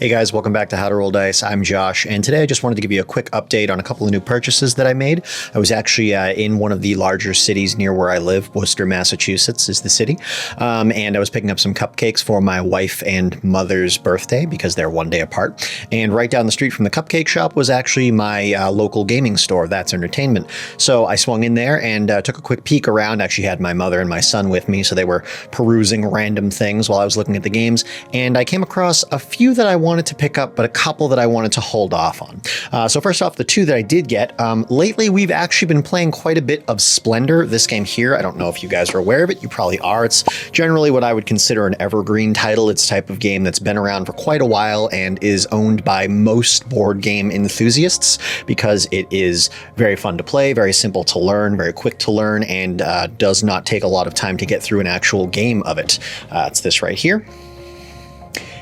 Hey guys, welcome back to How to Roll Dice. I'm Josh, and today I just wanted to give you a quick update on a couple of new purchases that I made. I was actually in one of the larger cities near where I live. Worcester, Massachusetts is the city, and I was picking up some cupcakes for my wife and mother's birthday because they're one day apart. And right down the street from the cupcake shop was actually my local gaming store, That's Entertainment. So I swung in there and took a quick peek around. Actually had my mother and my son with me, so they were perusing random things while I was looking at the games, and I came across a few that I wanted to pick up, but a couple that I wanted to hold off on. So first off, the two that I did get, lately we've actually been playing quite a bit of Splendor. This game here, I don't know if you guys are aware of it, you probably are. It's generally what I would consider an evergreen title. It's a type of game that's been around for quite a while and is owned by most board game enthusiasts because it is very fun to play, very simple to learn, very quick to learn, and does not take a lot of time to get through an actual game of it. It's this right here.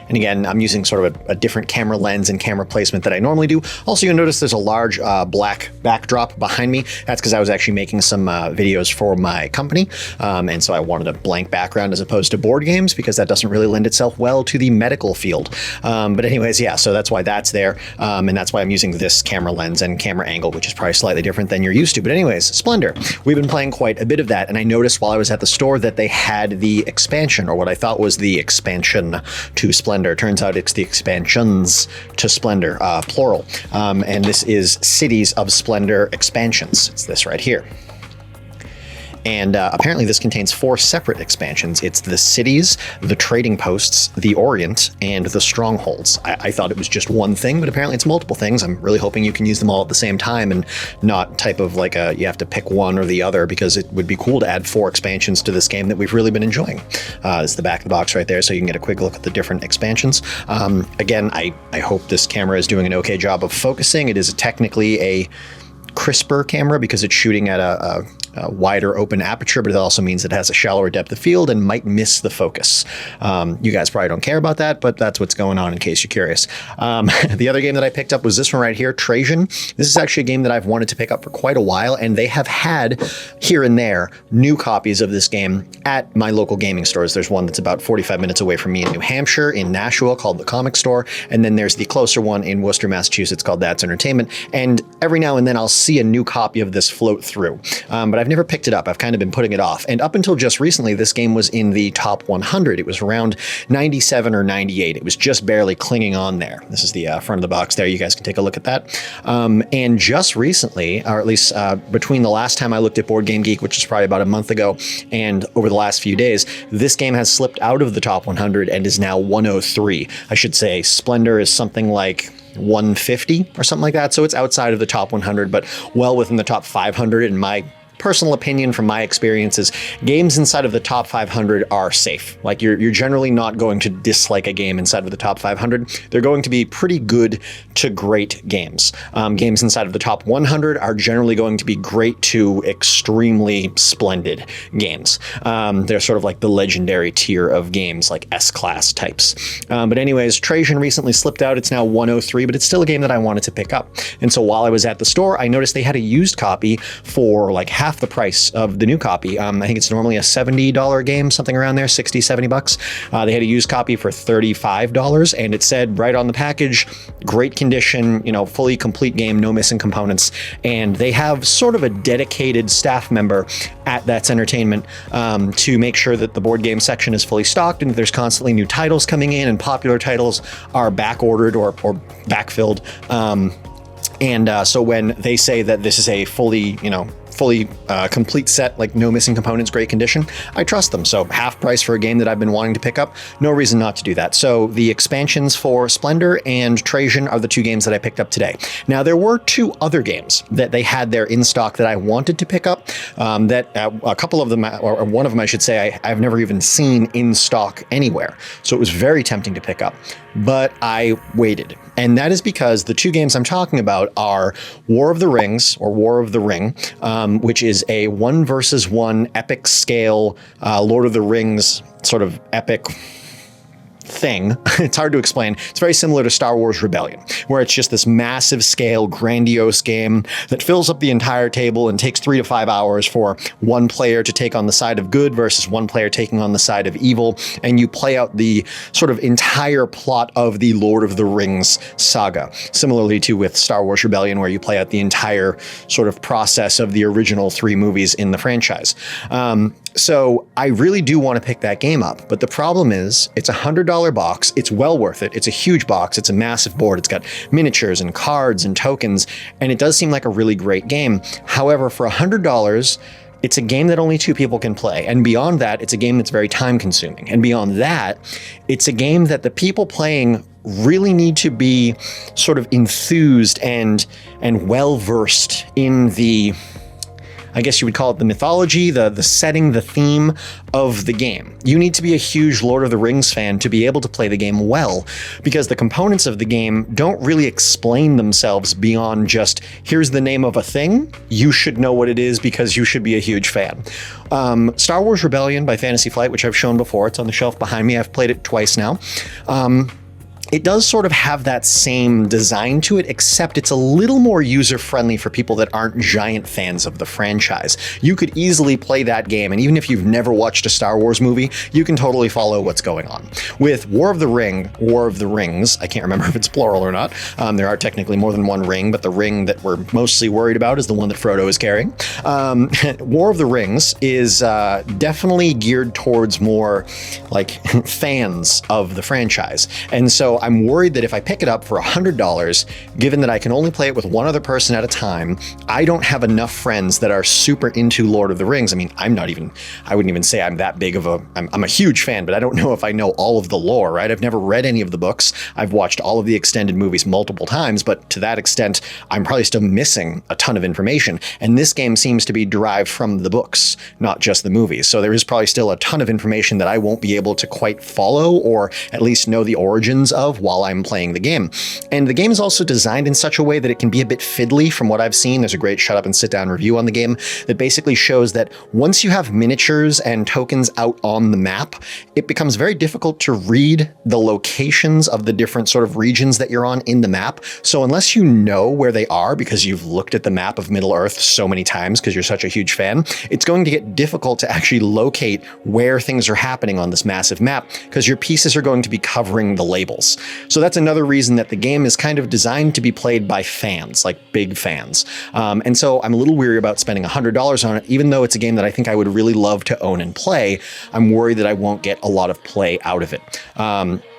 And again, I'm using sort of a different camera lens and camera placement that I normally do. Also, you'll notice there's a large black backdrop behind me. That's because I was actually making some videos for my company. And so I wanted a blank background as opposed to board games because that doesn't really lend itself well to the medical field. But anyways, yeah, so that's why that's there. And that's why I'm using this camera lens and camera angle, which is probably slightly different than you're used to. But anyways, Splendor. We've been playing quite a bit of that. And I noticed while I was at the store that they had the expansion, or what I thought was the expansion to Splendor. Turns out it's the expansions to Splendor, plural. And this is Cities of Splendor expansions. It's this right here. And apparently this contains 4 separate expansions. It's the cities, the trading posts, the Orient, and the strongholds. I thought it was just one thing, but apparently it's multiple things. I'm really hoping you can use them all at the same time and not type of like you have to pick one or the other, because it would be cool to add 4 expansions to this game that we've really been enjoying. It's the back of the box right there, so you can get a quick look at the different expansions. Again, I hope this camera is doing an okay job of focusing. It is technically a crisper camera because it's shooting at a wider open aperture, but it also means it has a shallower depth of field and might miss the focus. You guys probably don't care about that, but that's what's going on in case you're curious. The other game that I picked up was this one right here, Trajan. This is actually a game that I've wanted to pick up for quite a while, and they have had here and there new copies of this game at my local gaming stores. There's one that's about 45 minutes away from me in New Hampshire, in Nashua, called the Comic Store, and then there's the closer one in Worcester, Massachusetts, called That's Entertainment. And every now and then I'll see a new copy of this float through, but I've never picked it up. I've kind of been putting it off. And up until just recently, this game was in the top 100. It was around 97 or 98. It was just barely clinging on there. This is the front of the box there. You guys can take a look at that. And just recently, or at least between the last time I looked at Board Game Geek, which is probably about a month ago, and over the last few days, this game has slipped out of the top 100 and is now 103. I should say Splendor is something like 150 or something like that. So it's outside of the top 100, but well within the top 500 in my personal opinion. From my experiences, games inside of the top 500 are safe. Like you're generally not going to dislike a game inside of the top 500. They're going to be pretty good to great games. Games inside of the top 100 are generally going to be great to extremely splendid games. They're sort of like the legendary tier of games, like S-class types. But anyways, Trajan recently slipped out. It's now 103, but it's still a game that I wanted to pick up. And so while I was at the store, I noticed they had a used copy for like half the price of the new copy. I think it's normally a $70 game, something around there, 60, 70 bucks. They had a used copy for $35, and it said right on the package, great condition, you know, fully complete game, no missing components. And they have sort of a dedicated staff member at That's Entertainment to make sure that the board game section is fully stocked and that there's constantly new titles coming in and popular titles are back ordered or backfilled. So when they say that this is a fully complete set, like no missing components, great condition, I trust them. So half price for a game that I've been wanting to pick up, no reason not to do that. So the expansions for Splendor and Trajan are the 2 games that I picked up today. Now there were 2 other games that they had there in stock that I wanted to pick up, that a couple of them, or one of them I should say, I've never even seen in stock anywhere. So it was very tempting to pick up, but I waited. And that is because the 2 games I'm talking about are War of the Rings, or War of the Ring, which is a 1 versus 1 epic scale Lord of the Rings sort of epic thing. It's hard to explain. It's very similar to Star Wars Rebellion, where it's just this massive scale, grandiose game that fills up the entire table and takes 3 to 5 hours for one player to take on the side of good versus one player taking on the side of evil. And you play out the sort of entire plot of the Lord of the Rings saga, similarly to with Star Wars Rebellion, where you play out the entire sort of process of the original 3 movies in the franchise. So I really do want to pick that game up, but the problem is it's $100 box. It's well worth it. It's a huge box. It's a massive board. It's got miniatures and cards and tokens, and it does seem like a really great game. However, for $100, it's a game that only 2 people can play. And beyond that, it's a game that's very time consuming. And beyond that, it's a game that the people playing really need to be sort of enthused and well-versed in the, I guess you would call it the mythology, the setting, the theme of the game. You need to be a huge Lord of the Rings fan to be able to play the game well, because the components of the game don't really explain themselves beyond just, here's the name of a thing, you should know what it is because you should be a huge fan. Star Wars Rebellion by Fantasy Flight, which I've shown before, it's on the shelf behind me, I've played it twice now. It does sort of have that same design to it, except it's a little more user-friendly for people that aren't giant fans of the franchise. You could easily play that game, and even if you've never watched a Star Wars movie, you can totally follow what's going on. With War of the Rings, I can't remember if it's plural or not. There are technically more than one ring, but the ring that we're mostly worried about is the one that Frodo is carrying. War of the Rings is definitely geared towards more like fans of the franchise. And so I'm worried that if I pick it up for $100, given that I can only play it with one other person at a time, I don't have enough friends that are super into Lord of the Rings. I mean, I wouldn't even say I'm that big of I'm a huge fan, but I don't know if I know all of the lore, right? I've never read any of the books. I've watched all of the extended movies multiple times, but to that extent, I'm probably still missing a ton of information. And this game seems to be derived from the books, not just the movies. So there is probably still a ton of information that I won't be able to quite follow, or at least know the origins of while I'm playing the game. And the game is also designed in such a way that it can be a bit fiddly from what I've seen. There's a great shut up and sit down review on the game that basically shows that once you have miniatures and tokens out on the map, it becomes very difficult to read the locations of the different sort of regions that you're on in the map. So unless you know where they are because you've looked at the map of Middle Earth so many times because you're such a huge fan, it's going to get difficult to actually locate where things are happening on this massive map because your pieces are going to be covering the labels. So that's another reason that the game is kind of designed to be played by fans, like big fans. And so I'm a little weary about spending $100 on it, even though it's a game that I think I would really love to own and play. I'm worried that I won't get a lot of play out of it.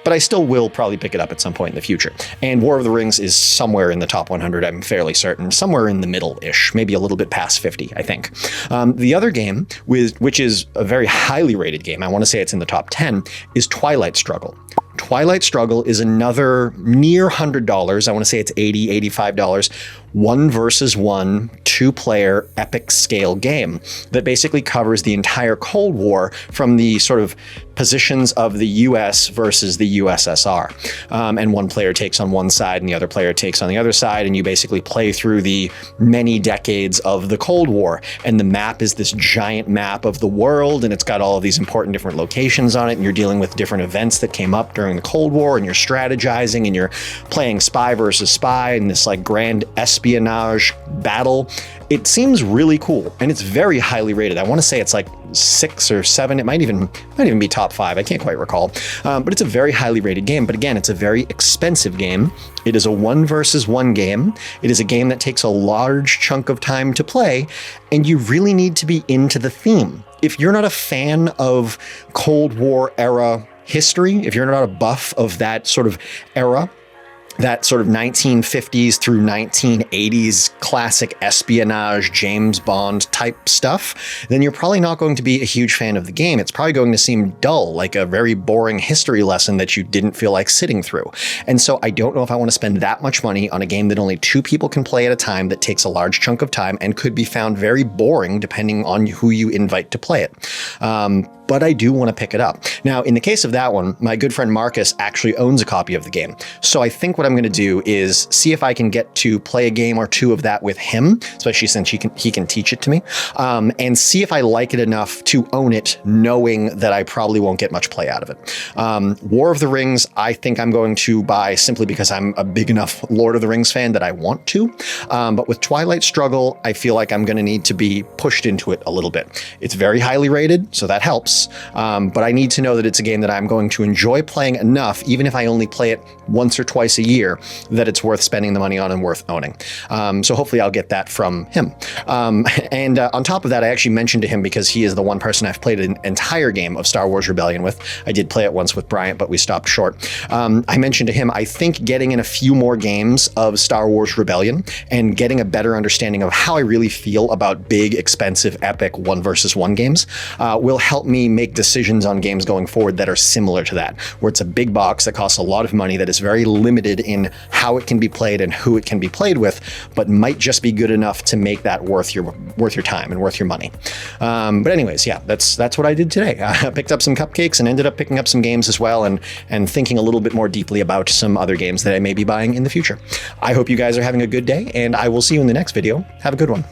But I still will probably pick it up at some point in the future. And War of the Rings is somewhere in the top 100, I'm fairly certain. Somewhere in the middle-ish, maybe a little bit past 50, I think. The other game, which is a very highly rated game, I want to say it's in the top 10, is Twilight Struggle. Twilight Struggle is another near $100. I want to say it's $80, $85. 1 versus 1, 2-player epic scale game that basically covers the entire Cold War from the sort of positions of the US versus the USSR. And one player takes on one side and the other player takes on the other side, and you basically play through the many decades of the Cold War. And the map is this giant map of the world, and it's got all of these important different locations on it, and you're dealing with different events that came up during the Cold War, and you're strategizing, and you're playing spy versus spy in this like grand espionage battle. It seems really cool, and it's very highly rated. I want to say it's like 6 or 7. It might even be top 5. I can't quite recall. But it's a very highly rated game. But again, it's a very expensive game. It is a 1 versus 1 game. It is a game that takes a large chunk of time to play, and you really need to be into the theme. If you're not a fan of Cold War era history, if you're not a buff of that sort of era, that sort of 1950s through 1980s classic espionage, James Bond type stuff, then you're probably not going to be a huge fan of the game. It's probably going to seem dull, like a very boring history lesson that you didn't feel like sitting through. And so I don't know if I want to spend that much money on a game that only 2 people can play at a time, that takes a large chunk of time and could be found very boring depending on who you invite to play it. but I do want to pick it up. Now, in the case of that one, my good friend Marcus actually owns a copy of the game. So I think what I'm going to do is see if I can get to play a game or two of that with him, especially since he can teach it to me, and see if I like it enough to own it, knowing that I probably won't get much play out of it. War of the Rings, I think I'm going to buy simply because I'm a big enough Lord of the Rings fan that I want to. But with Twilight Struggle, I feel like I'm going to need to be pushed into it a little bit. It's very highly rated, so that helps. But I need to know that it's a game that I'm going to enjoy playing enough, even if I only play it once or twice a year, that it's worth spending the money on and worth owning. So hopefully I'll get that from him. And on top of that, I actually mentioned to him, because he is the one person I've played an entire game of Star Wars Rebellion with. I did play it once with Bryant, but we stopped short. I mentioned to him, I think getting in a few more games of Star Wars Rebellion and getting a better understanding of how I really feel about big, expensive, epic 1v1 games will help me make decisions on games going forward that are similar to that, where it's a big box that costs a lot of money, that is very limited in how it can be played and who it can be played with, but might just be good enough to make that worth your time and worth your money. But anyways, yeah, that's what I did today. I picked up some cupcakes and ended up picking up some games as well, and thinking a little bit more deeply about some other games that I may be buying in the future. I hope you guys are having a good day, and I will see you in the next video. Have a good one.